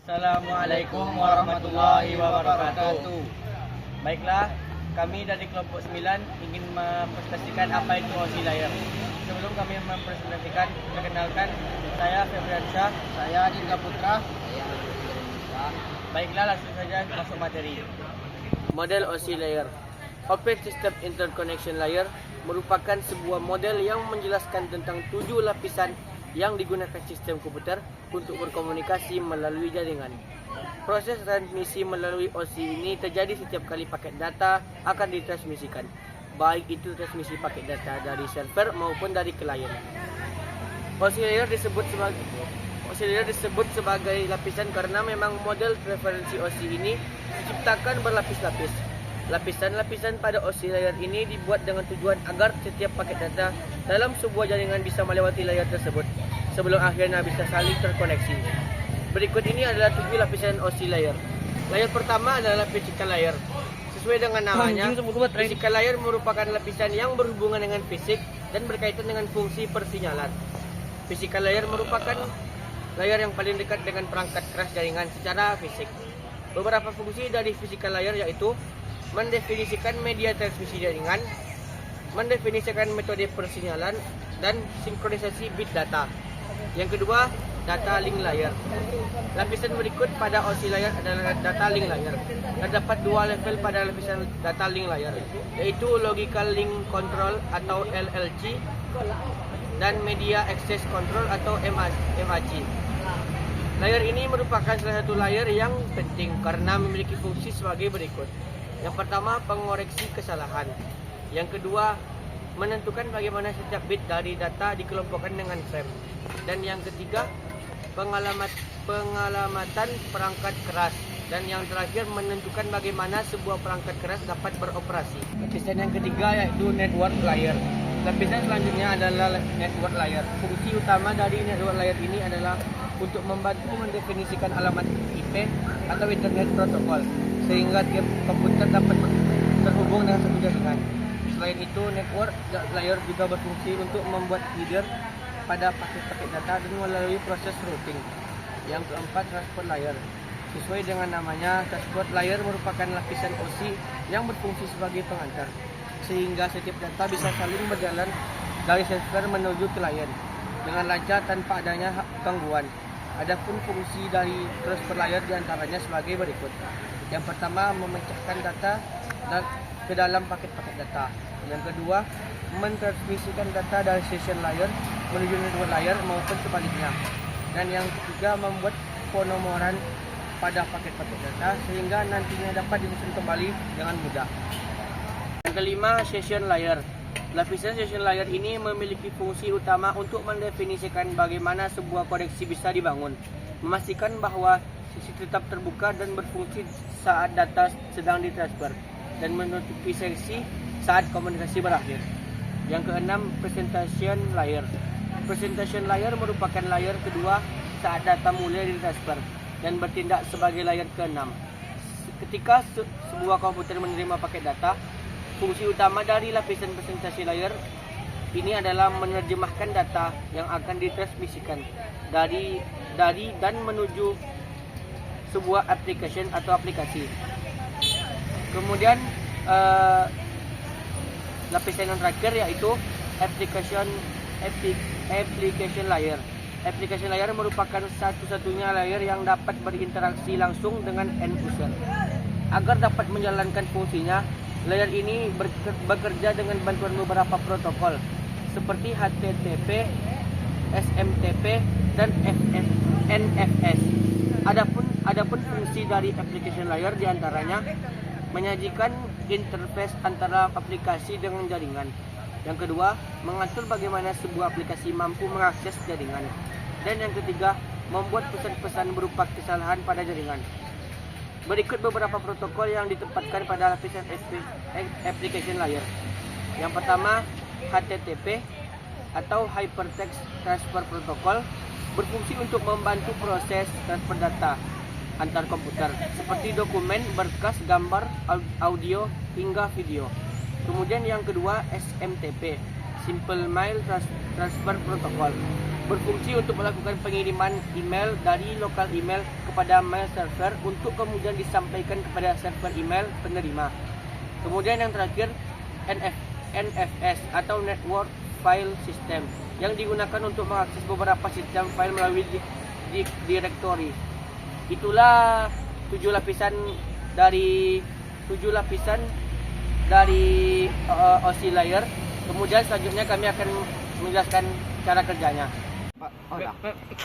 Assalamualaikum warahmatullahi wabarakatuh. Baiklah, kami dari kelompok 9 ingin mempresentasikan apa itu OSI Layer. Sebelum kami mempresentasikan, perkenalkan, saya Febriansyah. Saya Dinda Putra. Baiklah, langsung saja masuk materi. Model OSI Layer. Open System Interconnection Layer merupakan sebuah model yang menjelaskan tentang 7 lapisan yang digunakan sistem komputer untuk berkomunikasi melalui jaringan. Proses transmisi melalui OSI ini terjadi setiap kali paket data akan ditransmisikan, baik itu transmisi paket data dari server maupun dari klien. OSI layer disebut sebagai lapisan karena memang model referensi OSI ini diciptakan berlapis-lapis. Lapisan-lapisan pada OSI layer ini dibuat dengan tujuan agar setiap paket data dalam sebuah jaringan bisa melewati layer tersebut sebelum akhirnya bisa saling terkoneksi. Berikut ini adalah 7 lapisan OSI layer. Layer pertama adalah physical layer. Sesuai dengan namanya, physical layer merupakan lapisan yang berhubungan dengan fisik dan berkaitan dengan fungsi persinyalan. Physical layer merupakan layer yang paling dekat dengan perangkat keras jaringan secara fisik. Beberapa fungsi dari physical layer yaitu mendefinisikan media transmisi jaringan, mendefinisikan metode persinyalan, dan sinkronisasi bit data. Yang kedua, data link layer. Lapisan berikut pada OSI layer adalah data link layer. Terdapat 2 level pada lapisan data link layer, yaitu Logical Link Control atau LLC dan Media Access Control atau MAC. Layer ini merupakan salah satu layer yang penting karena memiliki fungsi sebagai berikut. Yang pertama, pengoreksi kesalahan. Yang kedua, menentukan bagaimana setiap bit dari data dikelompokkan dengan frame. Dan yang ketiga, pengalamatan perangkat keras. Dan yang terakhir, menentukan bagaimana sebuah perangkat keras dapat beroperasi. Lapisan yang ketiga yaitu network layer. Lapisan selanjutnya adalah network layer. Fungsi utama dari network layer ini adalah untuk membantu mendefinisikan alamat IP atau Internet Protocol, sehingga tiap komputer dapat terhubung dengan satu jaringan. Selain itu, network layer juga berfungsi untuk membuat header pada paket-paket data dan melalui proses routing. Yang keempat, transport layer. Sesuai dengan namanya, transport layer merupakan lapisan OSI yang berfungsi sebagai pengantar, sehingga setiap data bisa saling berjalan dari server menuju klien dengan lancar tanpa adanya gangguan. Adapun fungsi dari transport layer diantaranya sebagai berikut. Yang pertama, memecahkan data ke dalam paket-paket data. Yang kedua, mentransmisikan data dari session layer menuju network layer maupun sebaliknya. Dan yang ketiga, membuat penomoran pada paket-paket data sehingga nantinya dapat disusun kembali dengan mudah. Yang kelima, session layer. Lapisan session layer ini memiliki fungsi utama untuk mendefinisikan bagaimana sebuah koneksi bisa dibangun, memastikan bahwa sisi tetap terbuka dan berfungsi saat data sedang ditransfer, dan menutupi sesi saat komunikasi berakhir. Yang keenam, presentation layer. Presentation layer merupakan layer kedua saat data mulai ditransfer dan bertindak sebagai layer keenam. Ketika sebuah komputer menerima paket data, fungsi utama dari lapisan presentasi layer ini adalah menerjemahkan data yang akan ditransmisikan dari dan menuju sebuah application atau aplikasi. Kemudian lapisan yang terakhir yaitu application layer. Application layer merupakan satu-satunya layer yang dapat berinteraksi langsung dengan end user. Agar dapat menjalankan fungsinya, layer ini bekerja dengan bantuan beberapa protokol seperti HTTP, SMTP, dan NFS. Adapun fungsi dari application layer diantaranya menyajikan interface antara aplikasi dengan jaringan. Yang kedua, mengatur bagaimana sebuah aplikasi mampu mengakses jaringan. Dan yang ketiga, membuat pesan-pesan berupa kesalahan pada jaringan. Berikut beberapa protokol yang ditempatkan pada lapisan application layer. Yang pertama, HTTP atau Hypertext Transfer Protocol berfungsi untuk membantu proses transfer data antar komputer seperti dokumen, berkas, gambar, audio, hingga video. Kemudian yang kedua, SMTP, Simple Mail Transfer Protocol. berfungsi untuk melakukan pengiriman email dari lokal email kepada mail server untuk kemudian disampaikan kepada server email penerima. Kemudian yang terakhir NFS atau Network File System yang digunakan untuk mengakses beberapa sistem file melalui direktori. Itulah 7 lapisan dari OC layer. Kemudian selanjutnya kami akan menjelaskan cara kerjanya.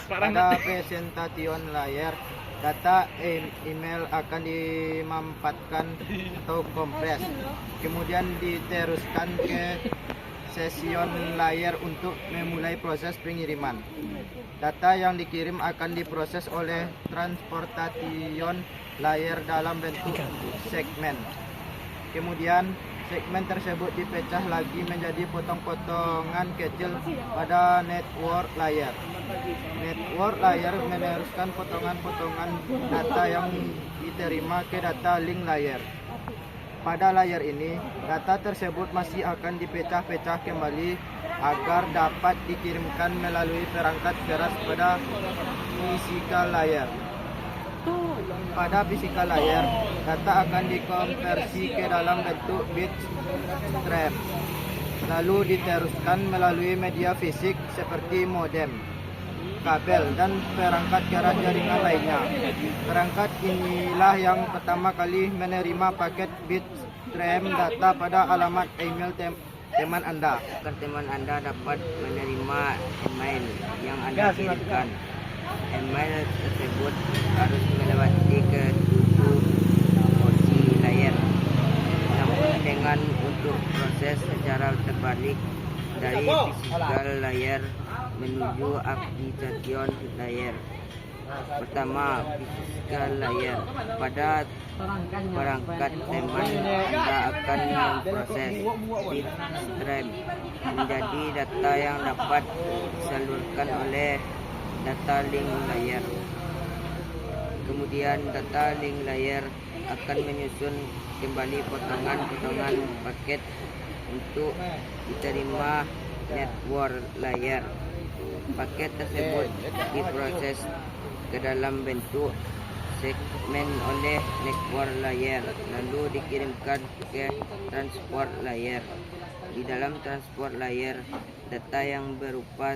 Pada presentation layer, data email akan dimampatkan atau kompres, kemudian diteruskan ke session layer untuk memulai proses pengiriman. Data yang dikirim akan diproses oleh transportation layer dalam bentuk segmen. Kemudian segmen tersebut dipecah lagi menjadi potong-potongan kecil pada network layer. Network layer meneruskan potongan-potongan data yang diterima ke data link layer. Pada layer ini, data tersebut masih akan dipecah-pecah kembali agar dapat dikirimkan melalui perangkat keras pada physical layer. Pada physical layer, data akan dikonversi ke dalam bentuk bit stream, lalu diteruskan melalui media fisik seperti modem, kabel, dan perangkat keras jaringan lainnya. Perangkat inilah yang pertama kali menerima paket bit stream data pada alamat email teman Anda. Teman Anda dapat menerima email yang Anda kirimkan. Email tersebut harus melewati ke 7 OC layer, namun dengan untuk proses secara terbalik dari physical layer menuju application layer. Pertama, physical layer. Pada perangkat teman Anda akan memproses bit stream menjadi data yang dapat disalurkan oleh data link layer. Kemudian data link layer akan menyusun kembali potongan-potongan paket untuk diterima network layer. Paket tersebut diproses ke dalam bentuk segmen oleh network layer, lalu dikirimkan ke transport layer. Di dalam transport layer, data yang berupa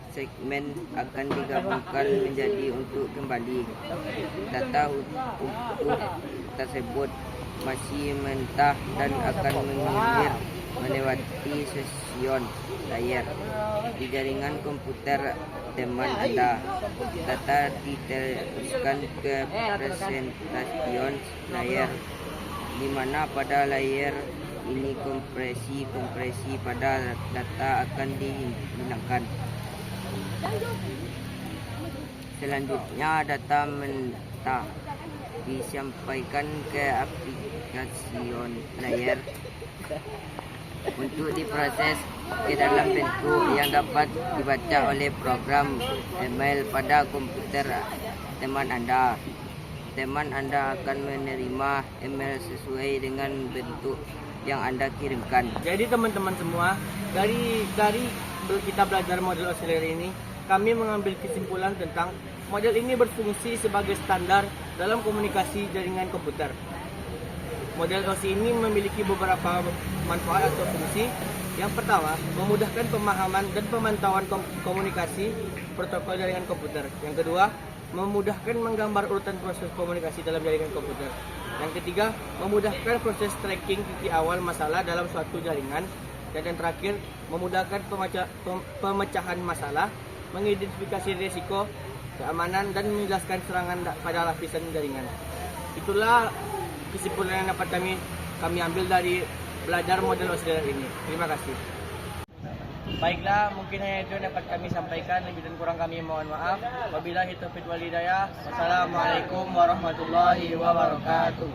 segmen akan digabungkan menjadi untuk kembali. Data utuh tersebut masih mentah dan akan mengalir melewati session layer di jaringan komputer teman Anda. Data diteruskan ke presentation layer, di mana pada layer ini kompresi pada data akan dihilangkan. Selanjutnya data mentah disampaikan ke aplikasi layer untuk diproses ke dalam bentuk yang dapat dibaca oleh program email pada komputer teman Anda. Teman Anda akan menerima email sesuai dengan bentuk yang Anda kirimkan. Jadi teman-teman semua, dari kita belajar model oscillator ini, kami mengambil kesimpulan tentang model ini berfungsi sebagai standar dalam komunikasi jaringan komputer. Model OC ini memiliki beberapa manfaat atau fungsi. Yang pertama, memudahkan pemahaman dan pemantauan komunikasi protokol jaringan komputer. Yang kedua, memudahkan menggambar urutan proses komunikasi dalam jaringan komputer. Yang ketiga, memudahkan proses tracking titik awal masalah dalam suatu jaringan. Dan yang terakhir, memudahkan pemecahan masalah, mengidentifikasi risiko, keamanan, dan menjelaskan serangan pada lapisan jaringan. Itulah kesimpulan yang dapat kami ambil dari belajar model oscillator ini. Terima kasih. Baiklah, mungkin hanya itu yang dapat kami sampaikan. Lebih dan kurang kami mohon maaf. Wabillahi taufiq wal hidayah. Wassalamualaikum warahmatullahi wabarakatuh.